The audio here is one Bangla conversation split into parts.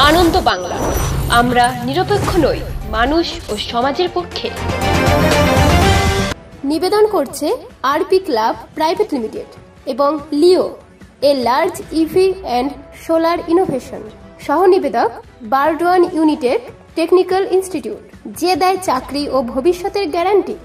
আনন্দ বাংলা, আমরা নিরপেক্ষ নই, মানুষ ও সমাজের পক্ষে। নিবেদন করছে আরপি ক্লাব প্রাইভেট লিমিটেড এবং Leo, a large EV and solar innovation. সহ নিবেদক বারডোয়ান ইউনিটেক টেকনিক্যাল ইনস্টিটিউট, যে দেয় চাকরি ও ভবিষ্যতের গ্যারান্টি।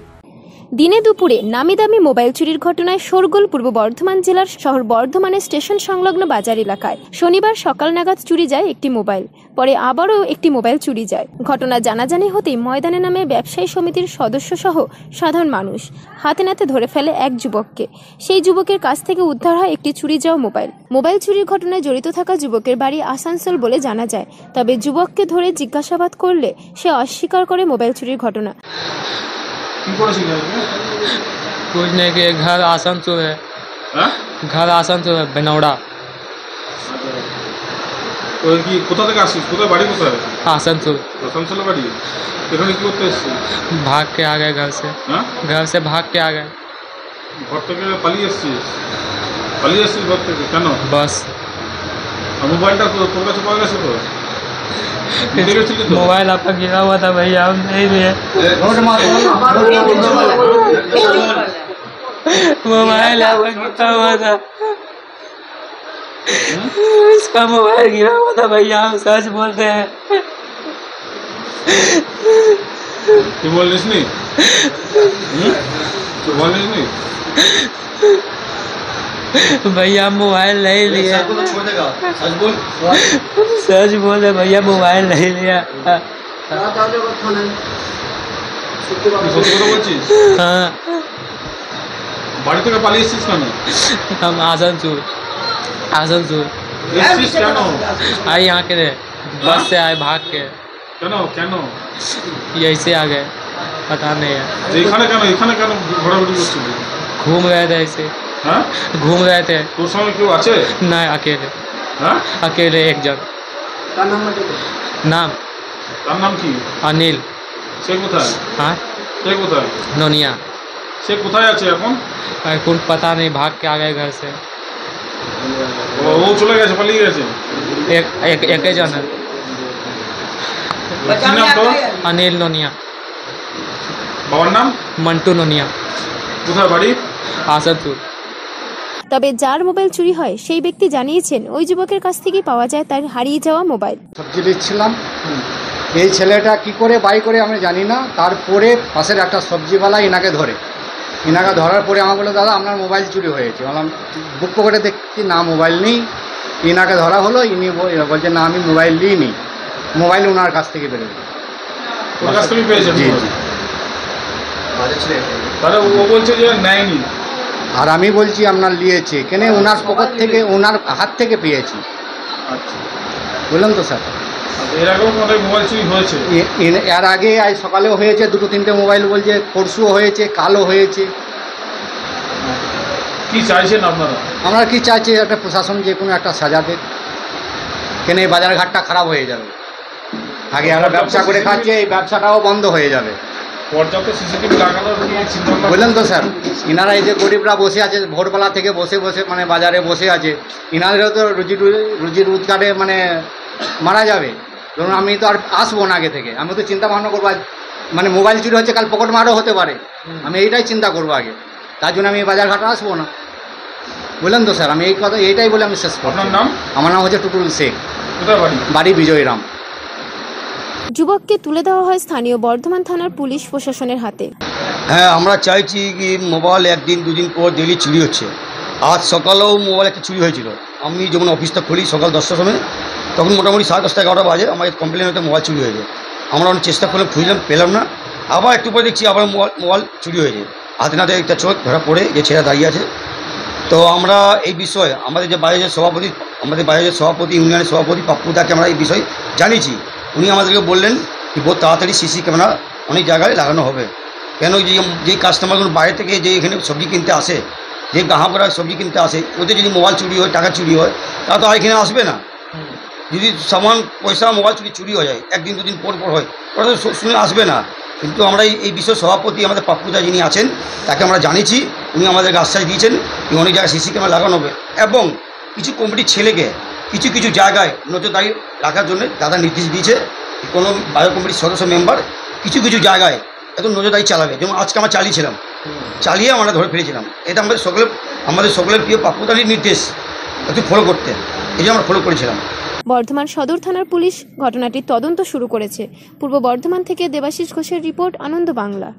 দিনে দুপুরে নামি দামি মোবাইল চুরির ঘটনায় শোরগোল পূর্ব বর্ধমান জেলার শহর বর্ধমানের স্টেশন সংলগ্ন বাজার এলাকায়। শনিবার সকাল নাগাদ চুরি যায় একটি মোবাইল, পরে আবারও একটি মোবাইল চুরি যায়। ঘটনা জানাজানি হতেই ময়দানে নামে ব্যবসায়ী সমিতির সদস্য সহ সাধারণ মানুষ হাতে নাতে ধরে ফেলে এক যুবককে। সেই যুবকের কাছ থেকে উদ্ধার হয় একটি চুরি যাওয়া মোবাইল। মোবাইল চুরির ঘটনায় জড়িত থাকা যুবকের বাড়ি আসানসোল বলে জানা যায়, তবে যুবককে ধরে জিজ্ঞাসাবাদ করলে সে অস্বীকার করে মোবাইল চুরির ঘটনা। कुछ नहीं कि घर आसनसोल है। घर आसनसोल है, बेनौड़ा। তো কি কোথা থেকে আসিস? কোথায় বাড়ি? কোথায়? आसनसोल। আসানসোলে বাড়ি। এখানে কি করতে এসেছিস? भाग के आ गए घर से। घर से भाग के आ गए। ঘর থেকে পালিয়ে এসেছিস? পালিয়ে এসেছিস ঘর থেকে কেন? बस। আর মোবাইলটা তোর কাছে পাওয়া গেছে তো? मोबाइल आपका गिरा हुआ था भैया, हम नहीं लिए। मोबाइल आपका गिरा हुआ था, इसका मोबाइल गिरा हुआ था भैया, हम सच बोलते हैं। तू बोलिस नहीं? तू बोलिस नहीं? भैया मोबाइल नहीं लिया। सच बोले भैया, मोबाइल नहीं लिया। हाँ। বাড়ি থেকে পালিয়ে এসেছিস কেন? हम आसनसोल। आसनसोल এসেছিস কেন? आई यहाँ के रे, बस से आए भाग के। কেন কেন ऐसे आ गए, पता नहीं है। এখানে কেন? এখানে কেন ঘোরাঘুরি করছিলি? घूम रहे थे ऐसे। হ্যাঁ, घूम रहे थे। তোর সঙ্গে কেউ আছে? नहीं, अकेले। হ্যাঁ, अकेले एक जन। नाम? তার নাম কি? अनिल। সে কোথায়? हाँ, সে कोথায়? नोनिया। সে কোথায় আছে এখন? कुछ पता नहीं, भाग के आ गए घर से। ও চলে গেছে, পালিয়ে গেছে। एक ही जन है। কি নাম তোর? अनिल नोनिया। বাবার নাম? मंटू नोनिया। কোথায় বাড়ি? आसनसोल। তবে যার মোবাইল চুরি হয় সেই ব্যক্তি জানিয়েছেন ওই যুবকের কাছ থেকে পাওয়া যায় তার হারিয়ে যাওয়া মোবাইল। সবজি দিচ্ছিলাম, এই ছেলেটা কি করে বাই করে আমি জানি না, তারপরে পাশের একটা সবজিওয়ালা ইনাকে ধরার পরে আমার বলে, দাদা আপনার মোবাইল চুরি হয়েছে। বললাম, বুক পকেটে দেখছি না মোবাইল নেই। ইনাকে ধরা হলো, ইনি বলছে না আমি মোবাইল নিইনি, মোবাইল ওনার কাছ থেকে বেরোবে। ওর কাছ থেকে পেয়েছেন? জি জি। তাহলে ও বলছে যে নেয়নি, আর আমি বলছি আপনার নিয়েছে, কেন ওনার পকেট থেকে ওনার হাত থেকে পেয়েছি। আচ্ছা, বললাম তো স্যার, এর আগেও অনেক মোবাইল চুরি হয়েছে। এর আগে আজ সকালেও হয়েছে, দুটো তিনটে মোবাইল বলছে, পরশুও হয়েছে, কালও হয়েছে। কি চাইছেন আপনারা? আমরা কি চাইছি, একটা প্রশাসন যে কোনো একটা সাজা দেখ, কেন এই বাজার ঘাটটা খারাপ হয়ে যাবে। আগে আমরা ব্যবসা করে খাচ্ছি, এই ব্যবসাটাও বন্ধ হয়ে যাবে। পর্যাপ্ত সিসিটিভি লাগানোর কি চিন্তা ভাবনা? বললেন তো স্যার, ইনারা এই যে গরিবরা বসে আছে, ভোরবেলা থেকে বসে মানে বাজারে বসে আছে, ইনাদেরও তো রুজি রোজগারে মানে মারা যাবে। ধরুন আমি তো আর আসবো না আগে থেকে, আমি তো চিন্তা ভাবনা করবো, মানে মোবাইল চুরি হচ্ছে, কাল পকেট মারও হতে পারে, আমি এইটাই চিন্তা করবো আগে, তার জন্য আমি বাজার ঘাটে আসবো না। বললেন তো স্যার, আমি এই কথা এইটাই বলে আমি শেষ করব। আপনার নাম? আমার নাম হচ্ছে টুটুল শেখ। কোথায় বাড়ি? বাড়ি বিজয়রাম। যুবককে তুলে দেওয়া হয় স্থানীয় বর্ধমান থানার পুলিশ প্রশাসনের হাতে। হ্যাঁ, আমরা চাইছি কি মোবাইল একদিন দুদিন পর ডেলি চুরি হচ্ছে। আজ সকালেও মোবাইল একটা চুরি হয়েছিল। আমি যখন অফিসটা খুলি সকাল 10টার সময়, তখন মোটামুটি 10:30 11টা বাজে আমার কমপ্লেন হতে মোবাইল চুরি হয়েছে। আমরা অনেক চেষ্টা করলাম, খুঁজলাম, পেলাম না। আবার একটু পরে দেখছি আবার মোবাইল চুরি হয়েছে। হাতে নাতে একটা চোখ ধরা পড়ে যে ছেলে দাঁড়িয়ে আছে। তো আমরা এই বিষয়ে আমাদের যে বাজারের সভাপতি ইউনিয়নের সভাপতি পাপ্পুদাকে আমরা এই বিষয়ে জানিয়েছি। উনি আমাদেরকে বললেন কি বহু তাড়াতাড়ি সিসি ক্যামেরা অনেক জায়গায় লাগানো হবে। কেন যে কাস্টমারগুলো বাইরে থেকে যে এখানে সবজি কিনতে আসে, যে গ্রাহকরা সবজি কিনতে আসে, ওদের যদি মোবাইল চুরি হয়, টাকা চুরি হয়, তারা তো আর এখানে আসবে না। যদি সামান পয়সা মোবাইল চুরি হয়ে যায়, একদিন দুদিন পর হয়, ওরা তো শুনে আসবে না। কিন্তু আমরা এই বিষয়ে সভাপতি আমাদের পাপ্পুদা যিনি আছেন, তাকে আমরা জানিয়েছি। উনি আমাদেরকে আশ্বাস দিয়েছেন যে অনেক জায়গায় সিসি ক্যামেরা লাগানো হবে এবং কিছু কমিটির ছেলেকে কিছু কিছু জায়গায় নজরদারি রাখার জন্য দাদা নির্দেশ দিয়েছে কোনো বাজার কমিটির সদস্য মেম্বার কিছু কিছু জায়গায় একদম নজরদারি চালাবে। যেমন আজকে আমরা চালিয়েছিলাম, চালিয়ে আমরা ধরে ফিরেছিলাম। এটা আমাদের সকলের প্রিয় পাপ্পুদারির নির্দেশ একটু ফলো করতে, এই যে আমরা ফলো করেছিলাম। বর্ধমান সদর থানার পুলিশ ঘটনাটির তদন্ত শুরু করেছে। পূর্ব বর্ধমান থেকে দেবাশিস ঘোষের রিপোর্ট, আনন্দ বাংলা।